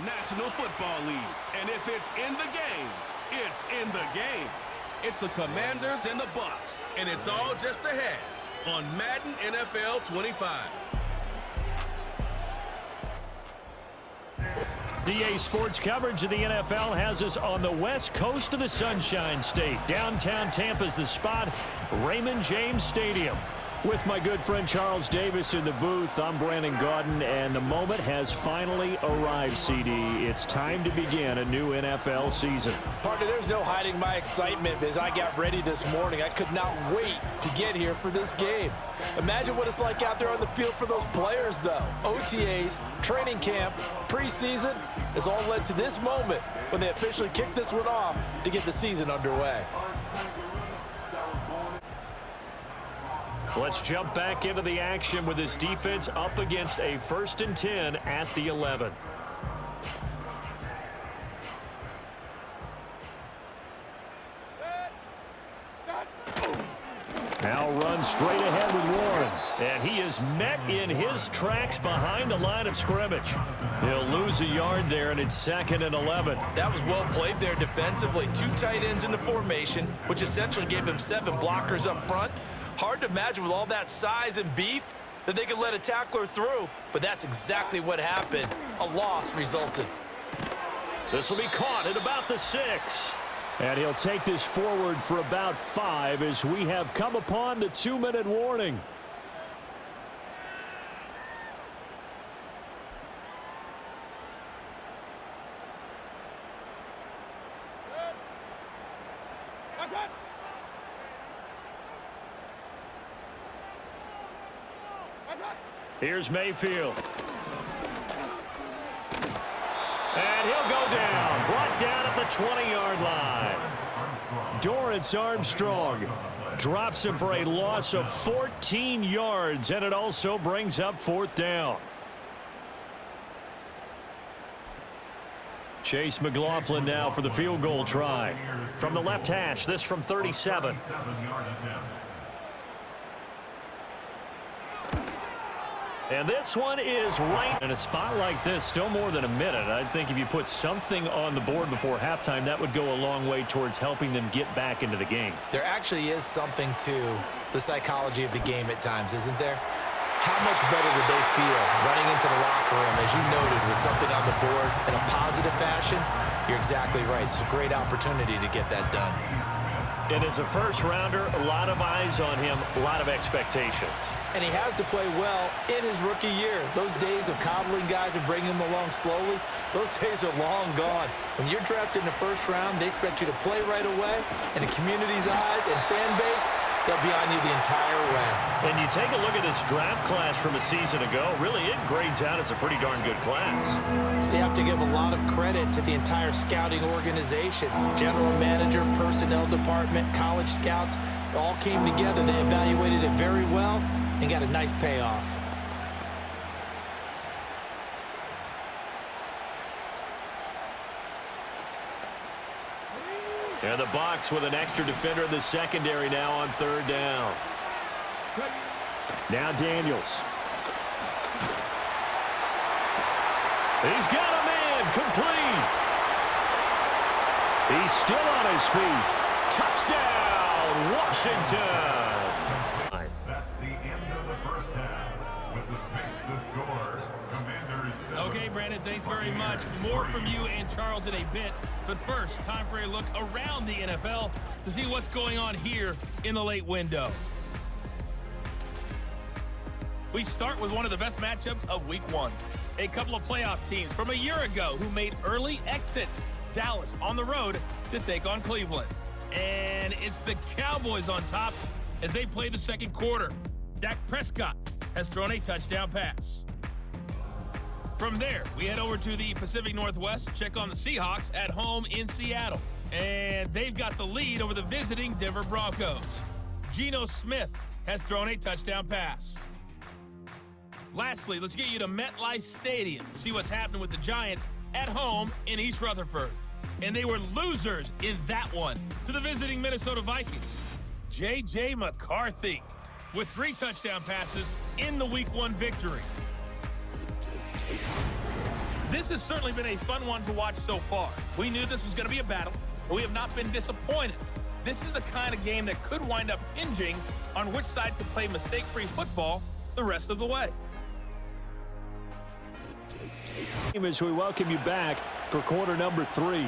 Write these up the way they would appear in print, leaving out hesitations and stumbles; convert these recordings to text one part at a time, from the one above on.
National Football League. And if it's in the game, it's in the game. It's the Commanders and the Bucs, and it's all just ahead on Madden NFL 25. DA Sports coverage of the NFL has us on the west coast of the Sunshine State. Downtown Tampa's the spot, Raymond James Stadium. With my good friend Charles Davis in the booth, I'm Brandon Gaudin, and the moment has finally arrived, CD. It's time to begin a new NFL season. Partner, there's no hiding my excitement as I got ready this morning. I could not wait to get here for this game. Imagine what it's like out there on the field for those players, though. OTAs, training camp, preseason, has all led to this moment when they officially kick this one off to get the season underway. Let's jump back into the action with this defense up against a 1st and 10 at the 11. Now runs straight ahead with Warren. And he is met in his tracks behind the line of scrimmage. He'll lose a yard there, and it's 2nd and 11. That was well played there defensively. 2 tight ends in the formation, which essentially gave them 7 blockers up front. Hard to imagine with all that size and beef that they could let a tackler through, but that's exactly what happened. A loss resulted. This will be caught at about the 6. And he'll take this forward for about 5 as we have come upon the 2-minute warning. Here's Mayfield. And he'll go down. Brought down at the 20-yard line. Dorrance Armstrong drops him for a loss of 14 yards, and it also brings up 4th down. Chase McLaughlin now for the field goal try. From the left hash, this from 37. And this one is right. In a spot like this, still more than a minute. I think if you put something on the board before halftime, that would go a long way towards helping them get back into the game. There actually is something to the psychology of the game at times, isn't there? How much better would they feel running into the locker room, as you noted, with something on the board in a positive fashion? You're exactly right. It's a great opportunity to get that done. And as a first-rounder, a lot of eyes on him, a lot of expectations. And he has to play well in his rookie year. Those days of coddling guys and bringing them along slowly, those days are long gone. When you're drafted in the first round, they expect you to play right away. In the community's eyes and fan base, they'll be on you the entire way. And you take a look at this draft class from a season ago, really it grades out as a pretty darn good class. So you have to give a lot of credit to the entire scouting organization. General manager, personnel department, college scouts, all came together. They evaluated it very well and got a nice payoff. And the Bucs with an extra defender in the secondary now on 3rd down. Now Daniels. He's got a man complete. He's still on his feet. Touchdown, Washington. That's the end of the first half. With the space, the score, Commanders. Okay, Brandon, thanks very much. More from you and Charles in a bit. But first, time for a look around the NFL to see what's going on here in the late window. We start with one of the best matchups of Week 1. A couple of playoff teams from a year ago who made early exits. Dallas on the road to take on Cleveland. And it's the Cowboys on top as they play the second quarter. Dak Prescott has thrown a touchdown pass. From there, we head over to the Pacific Northwest, check on the Seahawks at home in Seattle. And they've got the lead over the visiting Denver Broncos. Geno Smith has thrown a touchdown pass. Lastly, let's get you to MetLife Stadium to see what's happening with the Giants at home in East Rutherford. And they were losers in that one to the visiting Minnesota Vikings. J.J. McCarthy with 3 touchdown passes in the Week 1 victory. This has certainly been a fun one to watch so far. We knew this was going to be a battle, but we have not been disappointed. This is the kind of game that could wind up hinging on which side can play mistake-free football the rest of the way. As we welcome you back for quarter number 3.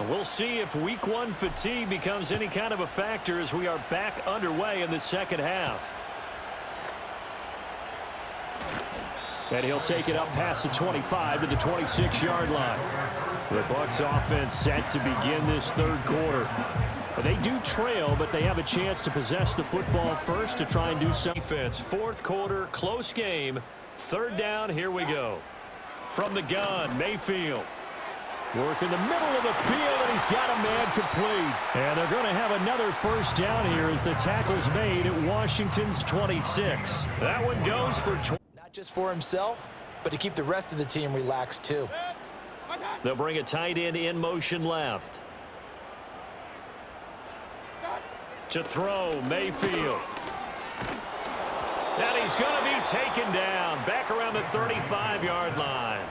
We'll see if week 1 fatigue becomes any kind of a factor as we are back underway in the second half. And he'll take it up past the 25 to the 26-yard line. The Bucs offense set to begin this third quarter. They do trail, but they have a chance to possess the football first to try and do some defense. Fourth quarter, close game. Third down, here we go. From the gun, Mayfield. Work in the middle of the field, and he's got a man complete. And they're going to have another first down here as the tackle's made at Washington's 26. That one goes for 20. Not just for himself, but to keep the rest of the team relaxed too. They'll bring a tight end in motion left. To throw, Mayfield. And he's going to be taken down back around the 35-yard line.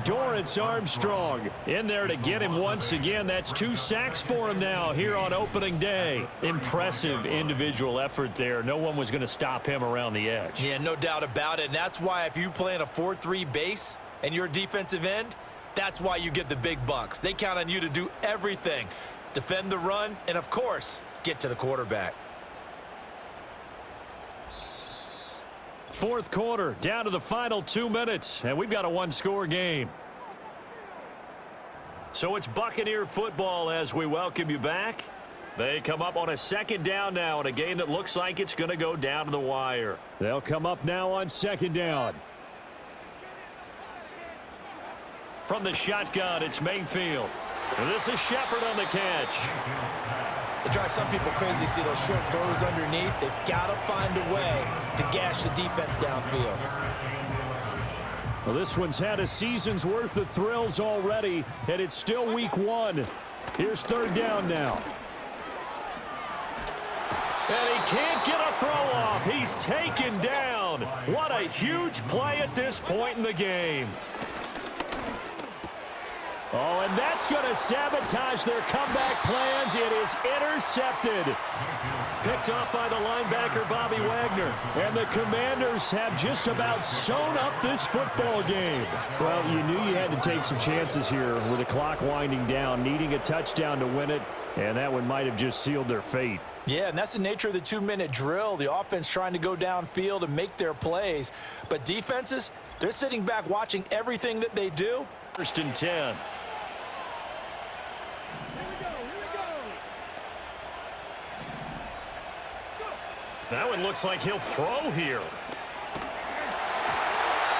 Dorrance Armstrong in there to get him once again. That's 2 sacks for him now here on opening day. Impressive individual effort there. No one was going to stop him around the edge. Yeah, no doubt about it. And that's why if you play in a 4-3 base and you're a defensive end, that's why you get the big bucks. They count on you to do everything. Defend the run and, of course, get to the quarterback. Fourth quarter, down to the final 2 minutes, and we've got a one-score game. So it's Buccaneer football as we welcome you back. They come up on a second down now in a game that looks like it's going to go down to the wire. They'll come up now on second down. From the shotgun, it's Mayfield. And this is Shepard on the catch. It drives some people crazy to see those short throws underneath. They've got to find a way to gash the defense downfield. Well, this one's had a season's worth of thrills already, and it's still week 1. Here's third down now. And he can't get a throw off. He's taken down. What a huge play at this point in the game. Oh, and that's going to sabotage their comeback plans. It is intercepted. Picked off by the linebacker, Bobby Wagner. And the Commanders have just about sewn up this football game. Well, you knew you had to take some chances here with the clock winding down, needing a touchdown to win it, and that one might have just sealed their fate. Yeah, and that's the nature of the 2-minute drill. The offense trying to go downfield and make their plays. But defenses, they're sitting back watching everything that they do. First and 10. That one looks like he'll throw here.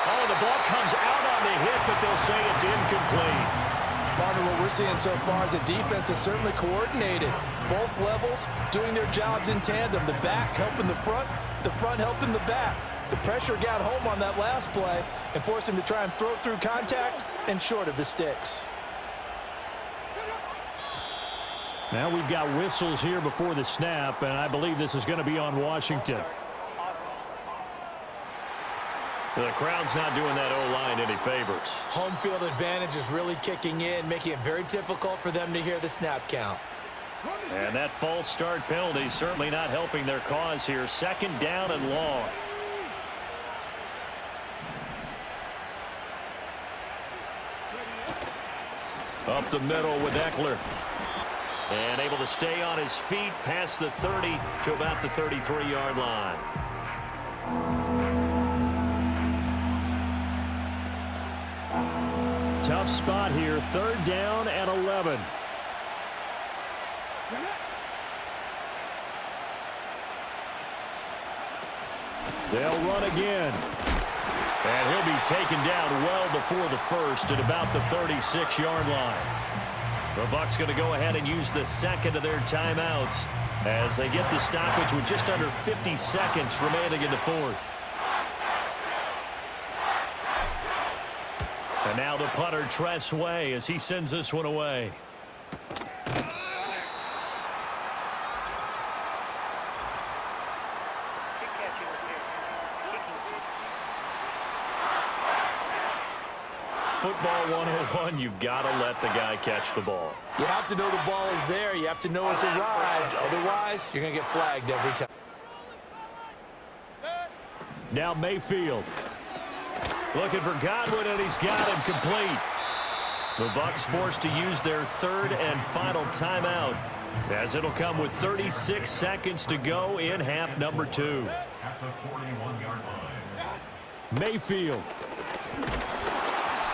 Oh, the ball comes out on the hit, but they'll say it's incomplete. Partner, what we're seeing so far is the defense is certainly coordinated. Both levels doing their jobs in tandem. The back helping the front helping the back. The pressure got home on that last play and forced him to try and throw through contact and short of the sticks. Now we've got whistles here before the snap, and I believe this is going to be on Washington. The crowd's not doing that O-line any favors. Home field advantage is really kicking in, making it very difficult for them to hear the snap count. And that false start penalty certainly not helping their cause here. Second down and long. Up the middle with Eckler. And able to stay on his feet past the 30 to about the 33-yard line. Tough spot here. Third down and 11. They'll run again. And he'll be taken down well before the first at about the 36-yard line. The Bucs going to go ahead and use the second of their timeouts as they get the stoppage with just under 50 seconds remaining in the fourth. And now the punter, Tress Way, as he sends this one away. football 101, you've got to let the guy catch the ball. You have to know the ball is there. You have to know it's arrived. Otherwise, you're going to get flagged every time. Now Mayfield. Looking for Godwin, and he's got him complete. The Bucs forced to use their third and final timeout, as it'll come with 36 seconds to go in half number 2. At the 41-yard line. Mayfield.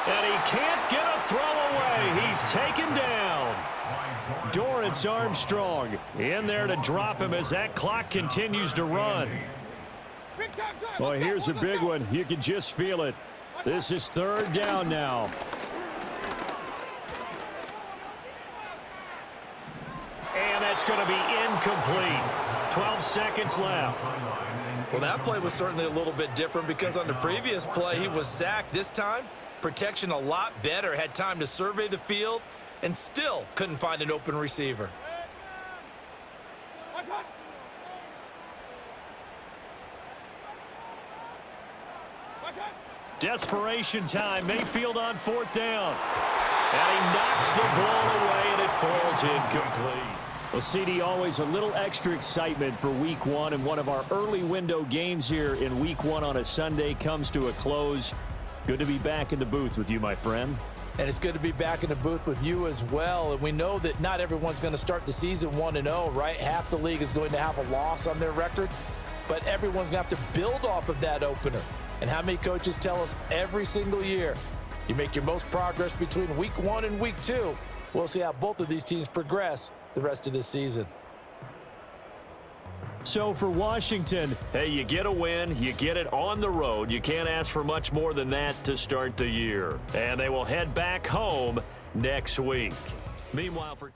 And he can't get a throw away. He's taken down. Dorrance Armstrong in there to drop him as that clock continues to run. Well, here's a big one. You can just feel it. This is third down now. And that's going to be incomplete. 12 seconds left. Well, that play was certainly a little bit different because on the previous play, he was sacked. This time, protection a lot better. Had time to survey the field and still couldn't find an open receiver. Desperation time. Mayfield on fourth down. And he knocks the ball away, and it falls incomplete. Well, CD, always a little extra excitement for Week 1, and one of our early window games here in Week 1 on a Sunday comes to a close. Good to be back in the booth with you, my friend. And it's good to be back in the booth with you as well. And we know that not everyone's going to start the season 1-0, right? Half the league is going to have a loss on their record, but everyone's going to have to build off of that opener. And how many coaches tell us every single year, you make your most progress between Week 1 and Week 2. We'll see how both of these teams progress the rest of this season. So for Washington, hey, you get a win, you get it on the road. You can't ask for much more than that to start the year. And they will head back home next week. Meanwhile, for